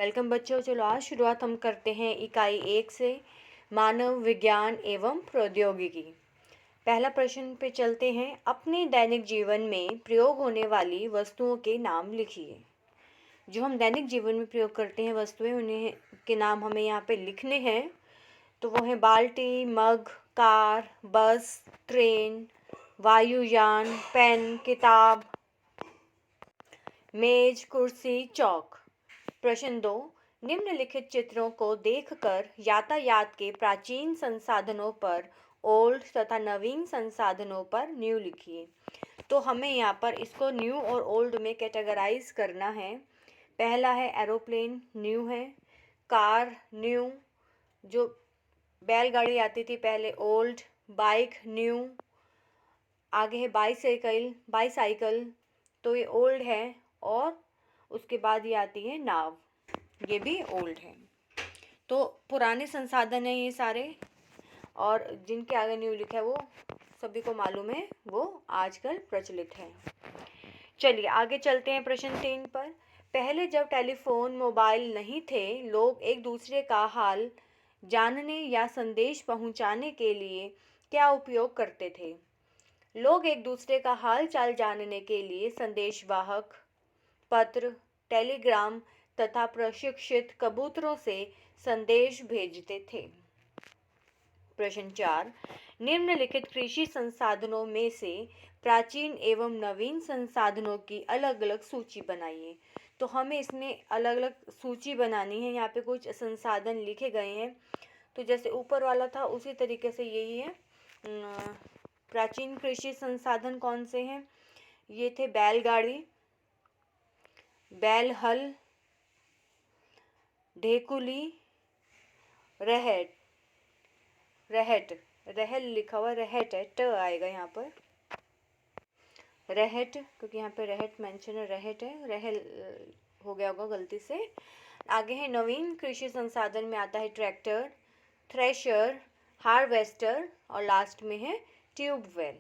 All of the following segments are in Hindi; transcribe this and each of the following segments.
वेलकम बच्चों। चलो आज शुरुआत हम करते हैं इकाई 1 से, मानव विज्ञान एवं प्रौद्योगिकी। पहला प्रश्न पे चलते हैं। अपने दैनिक जीवन में प्रयोग होने वाली वस्तुओं के नाम लिखिए। जो हम दैनिक जीवन में प्रयोग करते हैं वस्तुएं, उन्हें के नाम हमें यहाँ पे लिखने हैं। तो वो है बाल्टी, मग, कार, बस, ट्रेन, वायुयान, पेन, किताब, मेज, कुर्सी, चौक। प्रश्न 2। निम्नलिखित चित्रों को देखकर यातायात के प्राचीन संसाधनों पर ओल्ड तथा नवीन संसाधनों पर न्यू लिखिए। तो हमें यहाँ पर इसको न्यू और ओल्ड में कैटेगराइज करना है। पहला है एरोप्लेन, न्यू है। कार न्यू, जो बैलगाड़ी आती थी पहले, ओल्ड। Bike new. आगे है बाईसाइकिल, तो ये ओल्ड है। और उसके बाद ये आती है नाव, ये भी ओल्ड है। तो पुराने संसाधन है ये सारे, और जिनके आगे न्यू लिखा है वो सभी को मालूम है, वो आजकल प्रचलित है। चलिए आगे चलते हैं प्रश्न 3 पर। पहले जब टेलीफोन, मोबाइल नहीं थे, लोग एक दूसरे का हाल जानने या संदेश पहुंचाने के लिए क्या उपयोग करते थे? लोग एक दूसरे का हाल चाल जानने के लिए संदेशवाहक, पत्र, टेलीग्राम तथा प्रशिक्षित कबूतरों से संदेश भेजते थे। प्रश्न 4। निम्नलिखित कृषि संसाधनों में से प्राचीन एवं नवीन संसाधनों की अलग अलग सूची बनाइए। तो हमें इसमें अलग अलग सूची बनानी है। यहाँ पे कुछ संसाधन लिखे गए हैं, तो जैसे ऊपर वाला था उसी तरीके से यही है। प्राचीन कृषि संसाधन कौन से हैं? ये थे बैलगाड़ी, बैल हल, ढेकुली, रहल लिखा हुआ, रहट है, ट आएगा यहाँ पर, रहट, क्योंकि यहाँ पे रहट मेंशन है, रहट है, रहल हो गया होगा गलती से। आगे है नवीन कृषि संसाधन में आता है ट्रैक्टर, थ्रेशर, हार्वेस्टर, और लास्ट में है ट्यूबवेल।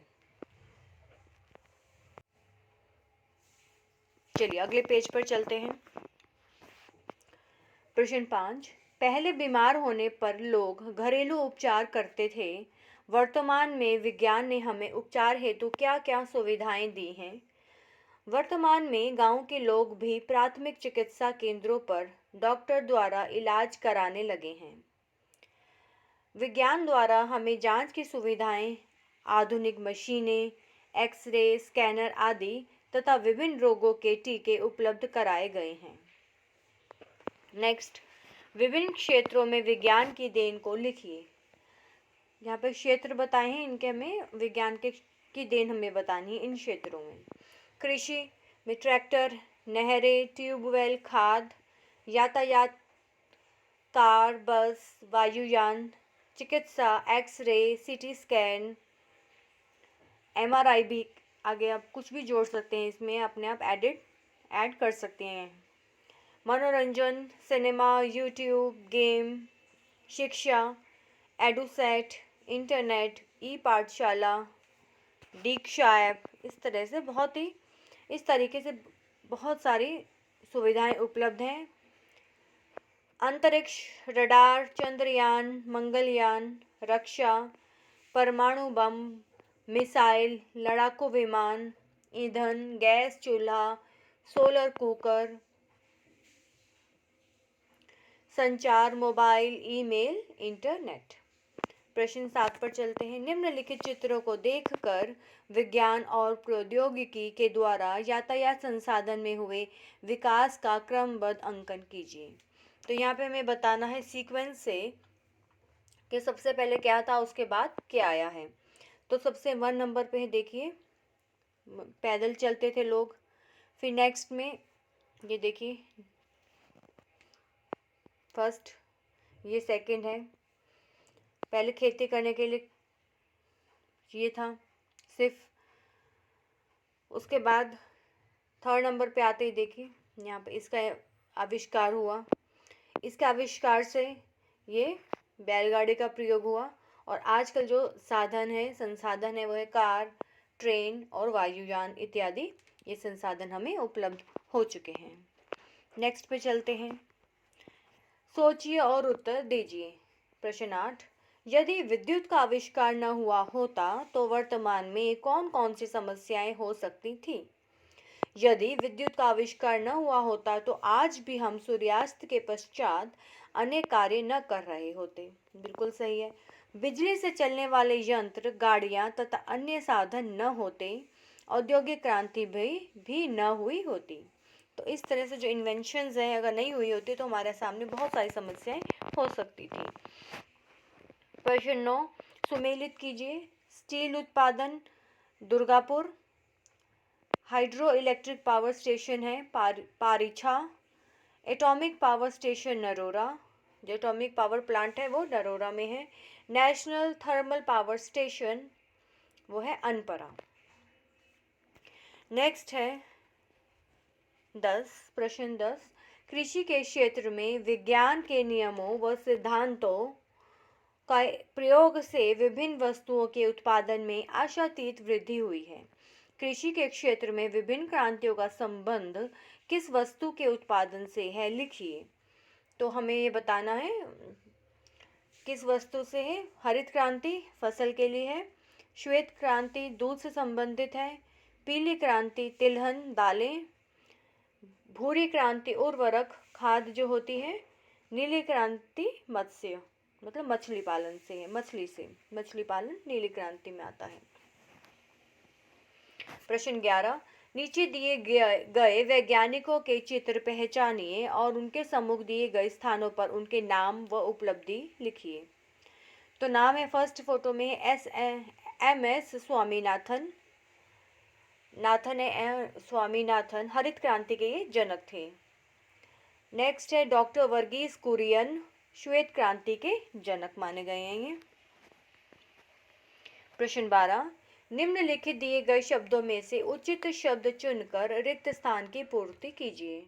चलिए अगले पेज पर चलते हैं। प्रश्न 5। पहले बीमार होने पर लोग घरेलू उपचार करते थे। वर्तमान में विज्ञान ने हमें उपचार हेतु क्या क्या सुविधाएं दी हैं? वर्तमान में गांव के लोग भी प्राथमिक चिकित्सा केंद्रों पर डॉक्टर द्वारा इलाज कराने लगे हैं। विज्ञान द्वारा हमें जांच की सुविधाएं, आधुनिक मशीनें, एक्सरे, स्कैनर आदि तथा विभिन्न रोगों के टीके उपलब्ध कराए गए हैं। नेक्स्ट, विभिन्न क्षेत्रों में विज्ञान की देन को लिखिए। यहाँ पे क्षेत्र बताए हैं, इनके हमें विज्ञान की देन हमें बतानी है इन क्षेत्रों में। कृषि में ट्रैक्टर, नहरें, ट्यूबवेल, खाद, यातायात, कार, बस, वायुयान, चिकित्सा, एक्सरे, सीटी स्कैन, एमआरआई भी। आगे आप कुछ भी जोड़ सकते हैं इसमें, अपने आप ऐड कर सकते हैं। मनोरंजन, सिनेमा, यूट्यूब, गेम, शिक्षा, एडुसेट, इंटरनेट, ई पाठशाला, दीक्षा ऐप, इस तरीके से बहुत सारी सुविधाएं उपलब्ध हैं। अंतरिक्ष, रडार, चंद्रयान, मंगलयान, रक्षा, परमाणु बम, मिसाइल, लड़ाकू विमान, ईंधन, गैस चूल्हा, सोलर कुकर, संचार, मोबाइल, ईमेल, इंटरनेट। प्रश्न 7 पर चलते हैं। निम्नलिखित चित्रों को देखकर विज्ञान और प्रौद्योगिकी के द्वारा यातायात संसाधन में हुए विकास का क्रमबद्ध अंकन कीजिए। तो यहाँ पे हमें बताना है सीक्वेंस से कि सबसे पहले क्या था, उसके बाद क्या आया है। तो सबसे 1 नंबर पे है, देखिए पैदल चलते थे लोग। फिर नेक्स्ट में ये देखिए फर्स्ट, ये सेकंड है। पहले खेती करने के लिए ये था सिर्फ। उसके बाद 3rd नंबर पे आते ही देखिए यहाँ पे इसका आविष्कार हुआ। इसके आविष्कार से ये बैलगाड़ी का प्रयोग हुआ, और आजकल जो संसाधन है वो है कार, ट्रेन और वायुयान इत्यादि। ये संसाधन हमें उपलब्ध हो चुके हैं। नेक्स्ट पे चलते हैं। सोचिए और उत्तर दीजिए। प्रश्न 8, यदि विद्युत का आविष्कार न हुआ होता तो वर्तमान में कौन कौन सी समस्याएं हो सकती थी? यदि विद्युत का आविष्कार न हुआ होता तो आज भी हम सूर्यास्त के पश्चात अनेक कार्य न कर रहे होते। बिल्कुल सही है। बिजली से चलने वाले यंत्र, गाड़ियां तथा अन्य साधन न होते, औद्योगिक क्रांति भी न हुई होती। तो इस तरह से जो इन्वेंशंस हैं अगर नहीं हुई होती तो हमारे सामने बहुत सारी समस्याएं हो सकती थी। प्रश्न 9 सुमेलित कीजिए। स्टील उत्पादन Durgapur, hydro electric power station है पारिछा, एटॉमिक पावर स्टेशन नरोरा, जो एटॉमिक पावर प्लांट है वो नरोरा में है, नेशनल थर्मल पावर स्टेशन वो है अनपरा। नेक्स्ट है 10, प्रश्न 10, कृषि के क्षेत्र में विज्ञान के नियमों व सिद्धांतों का प्रयोग से विभिन्न वस्तुओं के उत्पादन में आशातीत वृद्धि हुई है। कृषि के क्षेत्र में विभिन्न क्रांतियों का संबंध किस वस्तु के उत्पादन से है, लिखिए। तो हमें ये बताना है किस वस्तु से है। हरित क्रांति फसल के लिए है, श्वेत क्रांति दूध से संबंधित है, पीली क्रांति तिलहन दालें, भूरी क्रांति उर्वरक खाद जो होती है, नीली क्रांति मत्स्य मतलब मछली पालन से है, मछली पालन नीली क्रांति में आता है। प्रश्न 11, नीचे दिए गए वैज्ञानिकों के चित्र पहचानिए और उनके सम्मुख दिए गए स्थानों पर उनके नाम व उपलब्धि लिखिए। तो नाम है, फर्स्ट फोटो में MS स्वामीनाथन, स्वामीनाथन हरित क्रांति के ये जनक थे। नेक्स्ट है डॉक्टर वर्गीस कुरियन, श्वेत क्रांति के जनक माने गए हैं ये। प्रश्न 12, निम्नलिखित दिए गए शब्दों में से उचित शब्द चुनकर रिक्त स्थान की पूर्ति कीजिए।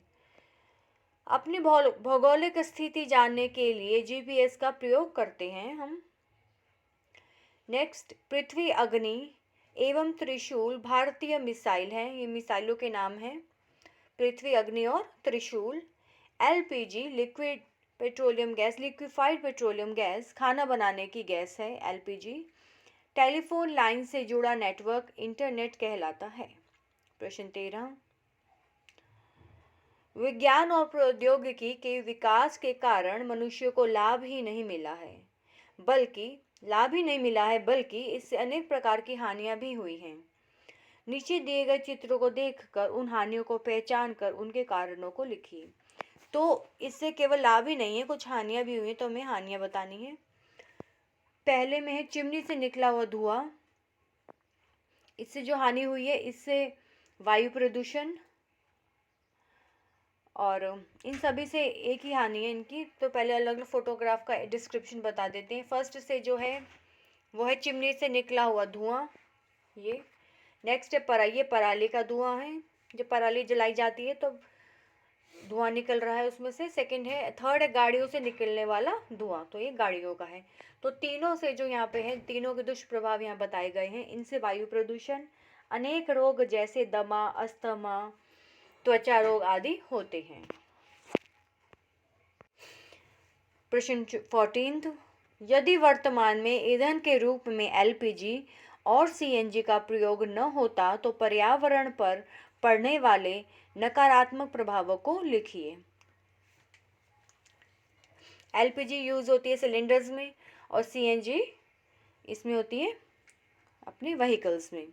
अपनी भौगोलिक स्थिति जानने के लिए GPS का प्रयोग करते हैं हम। नेक्स्ट, पृथ्वी, अग्नि एवं त्रिशूल भारतीय मिसाइल है, ये मिसाइलों के नाम हैं, पृथ्वी, अग्नि और त्रिशूल। LPG liquid petroleum gas, liquefied petroleum gas खाना बनाने की गैस है LPG। टेलीफोन लाइन से जुड़ा नेटवर्क इंटरनेट कहलाता है। प्रश्न 13, विज्ञान और प्रौद्योगिकी के विकास के कारण मनुष्य को लाभ ही नहीं मिला है बल्कि इससे अनेक प्रकार की हानियां भी हुई हैं। नीचे दिए गए चित्रों को देखकर उन हानियों को पहचान कर उनके कारणों को लिखिए। तो इससे केवल लाभ ही नहीं है, कुछ हानियां भी हुई हैं, तो हमें हानियां बतानी है। पहले में है चिमनी से निकला हुआ धुआं, इससे जो हानि हुई है, इससे वायु प्रदूषण, और इन सभी से एक ही हानि है इनकी। तो पहले अलग अलग फोटोग्राफ का डिस्क्रिप्शन बता देते हैं। फर्स्ट से जो है वो है चिमनी से निकला हुआ धुआं, ये। नेक्स्ट है ये पराली का धुआं है, जब पराली जलाई जाती है तो धुआं निकल रहा है उसमें से। थर्ड है गाड़ियों से निकलने वाला धुआं, तो ये गाड़ियों का है। तो तीनों से जो यहाँ पे है, तीनों के दुष्प्रभाव यहाँ बताए गए हैं। इनसे वायु प्रदूषण, अनेक रोग जैसे दमा, अस्थमा, त्वचा रोग आदि होते हैं। प्रश्न 14, यदि वर्तमान में ईंधन के रूप में LPG और CNG का प्रयोग न होता तो पर्यावरण पर पड़ने वाले नकारात्मक प्रभावों को लिखिए। LPG यूज होती है सिलेंडर्स में और CNG इसमें होती है अपने व्हीकल्स में।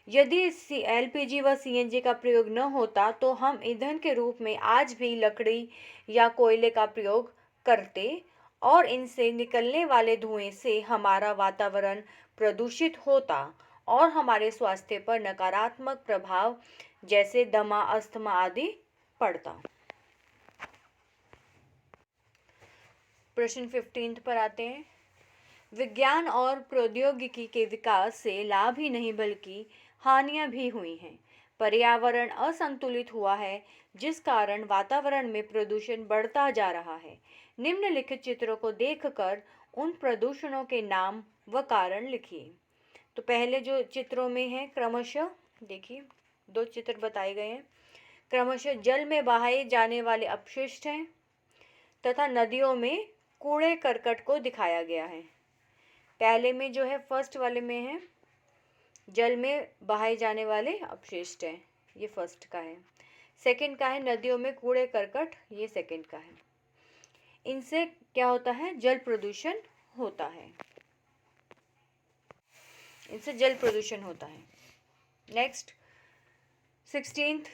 यदि LPG व CNG का प्रयोग न होता तो हम ईंधन के रूप में आज भी लकड़ी या कोयले का प्रयोग करते और इनसे निकलने वाले धुएं से हमारा वातावरण प्रदूषित होता और हमारे स्वास्थ्य पर नकारात्मक प्रभाव जैसे दमा, अस्थमा आदि पड़ता। प्रश्न 15 पर आते हैं। विज्ञान और प्रौद्योगिकी के विकास से लाभ ही नहीं बल्कि हानियां भी हुई हैं। पर्यावरण असंतुलित हुआ है जिस कारण वातावरण में प्रदूषण बढ़ता जा रहा है। निम्नलिखित चित्रों को देखकर उन प्रदूषणों के नाम व कारण लिखिए। तो पहले जो चित्रों में है क्रमशः देखिए, दो चित्र बताए गए हैं। क्रमशः जल में बहाए जाने वाले अपशिष्ट हैं, तथा नदियों में कूड़े करकट को दिखाया गया है। पहले में जो है, फर्स्ट वाले में है जल में बहाए जाने वाले अपशिष्ट है, ये फर्स्ट का है। सेकंड का है नदियों में कूड़े करकट, ये सेकंड का है। इनसे क्या होता है? जल प्रदूषण होता है। इनसे जल प्रदूषण होता है। नेक्स्ट 16th,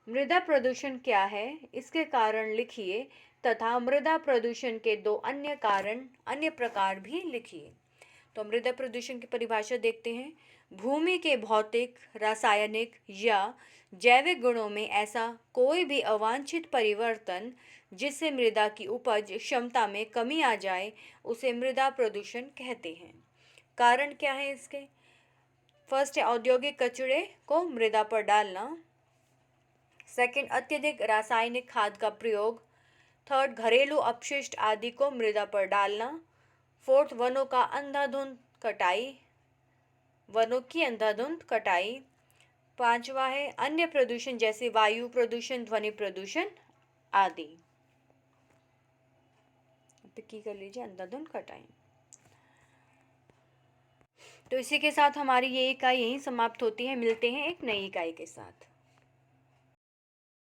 मृदा प्रदूषण क्या है, इसके कारण लिखिए तथा मृदा प्रदूषण के 2 अन्य प्रकार भी लिखिए। तो मृदा प्रदूषण की परिभाषा देखते हैं। भूमि के भौतिक, रासायनिक या जैविक गुणों में ऐसा कोई भी अवांछित परिवर्तन जिससे मृदा की उपज क्षमता में कमी आ जाए, उसे मृदा प्रदूषण कहते हैं। कारण क्या है इसके? फर्स्ट है औद्योगिक कचरे को मृदा पर डालना। सेकंड, अत्यधिक रासायनिक खाद का प्रयोग। थर्ड, घरेलू अपशिष्ट आदि को मृदा पर डालना। फोर्थ, वनों की अंधाधुंध कटाई। पांचवा है अन्य प्रदूषण जैसे वायु प्रदूषण, ध्वनि प्रदूषण आदि। पिक्की कर लीजिए, अंधाधुंध कटाई। तो इसी के साथ हमारी ये इकाई यहीं समाप्त होती है। मिलते हैं एक नई इकाई के साथ।